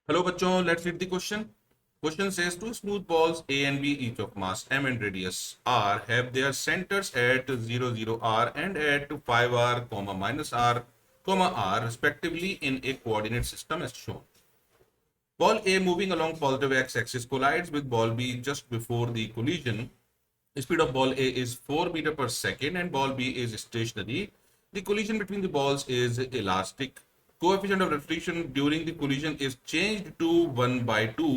Hello बच्चों, let's read the question. Question says two smooth balls A and B each of mass m and radius r have their centers at 0 0 r and at 5 r comma minus r comma r respectively in a coordinate system as shown. Ball A moving along positive x-axis collides with ball B just before the collision. Speed of ball A is 4 meter per second and ball B is stationary. The collision between the balls is elastic. Coefficient of reflection during the collision is changed to 1 by 2,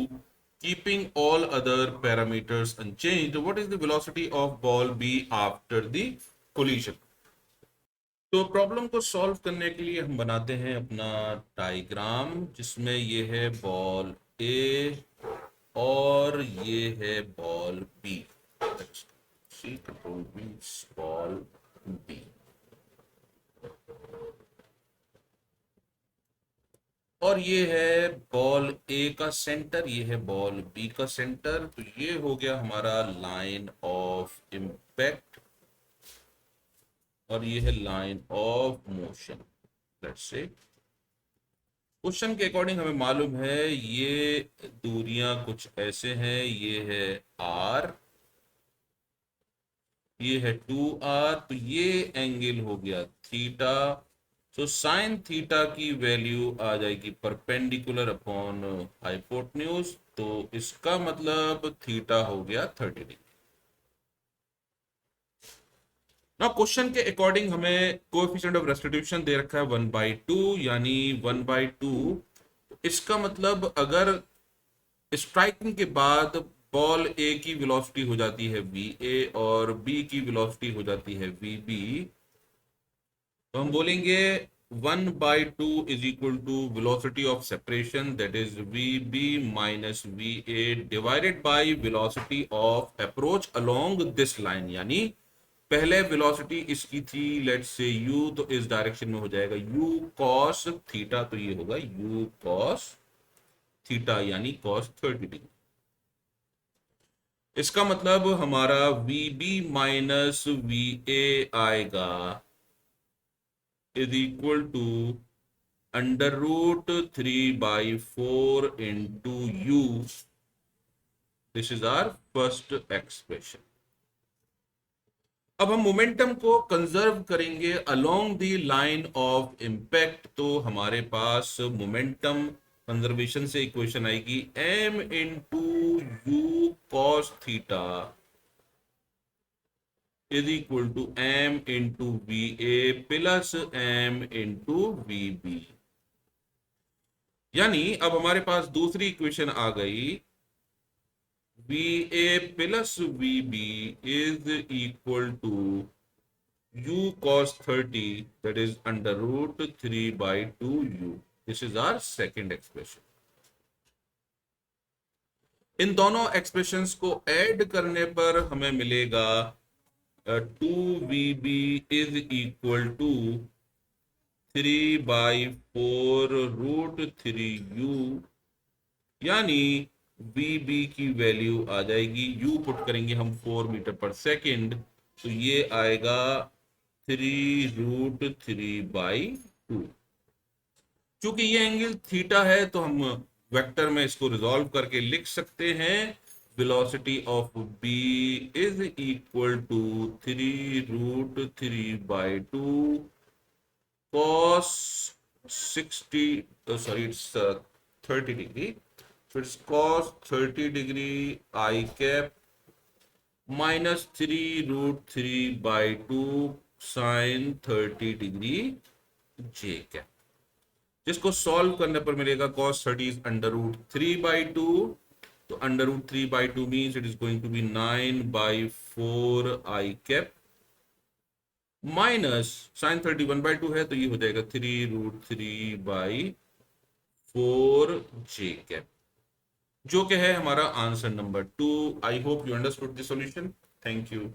keeping all other parameters unchanged. What is the velocity of ball B after the collision? तो problem को solve करने के लिए हम बनाते हैं अपना diagram, जिसमें ये है बॉल ए और ये है ball B. C control B, ball B. और ये है बॉल ए का सेंटर, ये है बॉल बी का सेंटर। तो ये हो गया हमारा लाइन ऑफ इम्पैक्ट और ये है line of motion. Let's say question के अकॉर्डिंग हमें मालूम है ये दूरियां कुछ ऐसे हैं। ये है आर, ये है 2r, तो ये एंगल हो गया थीटा। तो साइन थीटा की वैल्यू आ जाएगी परपेंडिकुलर अपॉन हाइपोटेन्यूज। तो इसका मतलब थीटा हो गया 30 डिग्री। ना क्वेश्चन के अकॉर्डिंग हमें कोएफिशिएंट ऑफ रेस्टिट्यूशन दे रखा है 1/2, यानी 1/2। इसका मतलब अगर स्ट्राइकिंग के बाद बॉल ए की वेलोसिटी हो जाती है वी ए और बी की वेलोसिटी हो जाती है वी बी, तो हम बोलेंगे 1/2 is equal to velocity of separation, that is V B minus we A divided by velocity of approach along this line. यानी पहले वेलोसिटी इसकी थी लेट्स से u, तो इस डायरेक्शन में हो जाएगा u cos थीटा, तो ये होगा u cos थीटा यानी cos 30 डिग्री। इसका मतलब हमारा v B minus we a आएगा is equal to √3/4 into u. This is our first expression. अब हम मोमेंटम को कंजर्व करेंगे along the line of impact. तो हमारे पास मोमेंटम कंजर्वेशन से इक्वेशन आएगी m into u cos theta is equal to m into v A plus m into v b. यानी अब हमारे पास दूसरी इक्वेशन आ गई V A plus V B is equal to u cos 30, that is under root 3/2u. This is our second expression. इन दोनों expressions को add करने पर हमें मिलेगा 2vb is equal to 3/4 √3u। यानी vb की वैल्यू आ जाएगी, u पुट करेंगे हम 4 मीटर पर सेकेंड, तो ये आएगा 3√3/2। चूंकि ये एंगल थीटा है तो हम वेक्टर में इसको रिजॉल्व करके लिख सकते हैं velocity of B is equal to 3√3/2 cos 30 degree. So it's cos 30 degree I cap minus 3√3/2 sin 30 degree J cap, जिसको सॉल्व करने पर मिलेगा cos 30 is √3/2। तो √3/2 means it is going to be 9/4 I cap minus sin 30 1/2 है, तो ये हो जाएगा 3√3/4 J कैप, जो कि है हमारा answer number 2। I hope you understood the solution. Thank you.